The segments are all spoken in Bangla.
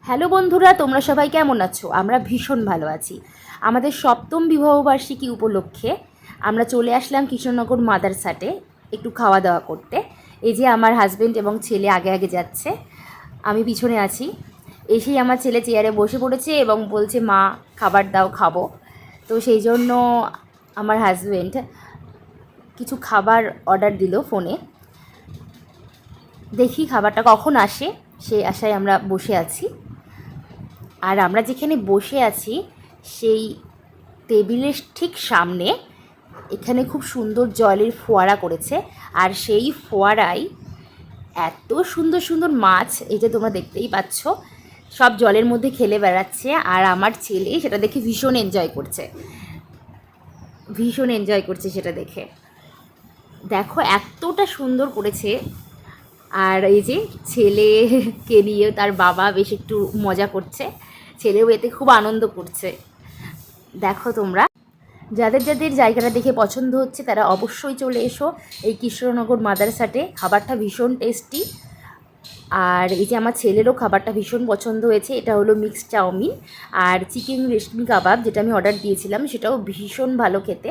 হ্যালো বন্ধুরা, তোমরা সবাই কেমন আছো? আমরা ভীষণ ভালো আছি। আমাদের সপ্তম বিবাহবার্ষিকী উপলক্ষে আমরা চলে আসলাম কৃষ্ণনগর মাদারসাটে একটু খাওয়া দাওয়া করতে। এই যে আমার হাজব্যান্ড এবং ছেলে আগে আগে যাচ্ছে, আমি পিছনে আছি। এসেই আমার ছেলে চেয়ারে বসে পড়েছে এবং বলছে, মা খাবার দাও, খাবো। তো সেই জন্য আমার হাজব্যান্ড কিছু খাবার অর্ডার দিল ফোনে। দেখি খাবারটা কখন আসে, সেই আশায় আমরা বসে আছি। আর আমরা যেখানে বসে আছি সেই টেবিলের ঠিক সামনে এখানে খুব সুন্দর জলের ফোয়ারা করেছে, আর সেই ফোয়ারায় এত সুন্দর সুন্দর মাছ, এই যে তোমরা দেখতেই পাচ্ছ, সব জলের মধ্যে খেলে বেড়াচ্ছে। আর আমার ছেলে সেটা দেখে ভীষণ এনজয় করছে, ভীষণ এনজয় করছে সেটা দেখে। দেখো এতটা সুন্দর করেছে। আর এই যে ছেলেকে নিয়ে তার বাবা বেশ একটু মজা করছে, ছেলেও এতে খুব আনন্দ করছে। দেখো তোমরা, যাদের যাদের জায়গাটা দেখে পছন্দ হচ্ছে তারা অবশ্যই চলে এসো এই কৃষ্ণনগর মাদারসাটে। খাবারটা ভীষণ টেস্টি। আর এই যে আমার ছেলেরও খাবারটা ভীষণ পছন্দ হয়েছে। এটা হলো মিক্সড চাউমিন আর চিকেন রেশমি কাবাব, যেটা আমি অর্ডার দিয়েছিলাম, সেটাও ভীষণ ভালো খেতে।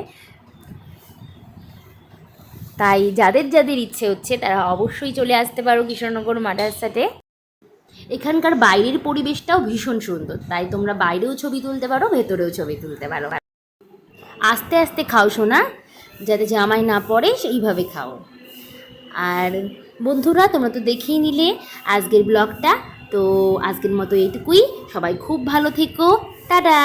তাই যাদের যাদের ইচ্ছে হচ্ছে তারা অবশ্যই চলে আসতে পারো কৃষ্ণনগর মাদারসাটে। এখানকার বাইরের পরিবেশটাও ভীষণ সুন্দর, তাই তোমরা বাইরেও ছবি তুলতে পারো, ভেতরেও ছবি তুলতে পারো। আস্তে আস্তে খাও সোনা, যাতে জামাই না পড়ে সেইভাবে খাও। আর বন্ধুরা, তোমরা তো দেখেই নিলে আজকের ব্লগটা। তো আজকের মতো এইটুকুই। সবাই খুব ভালো থেকো। টাটা।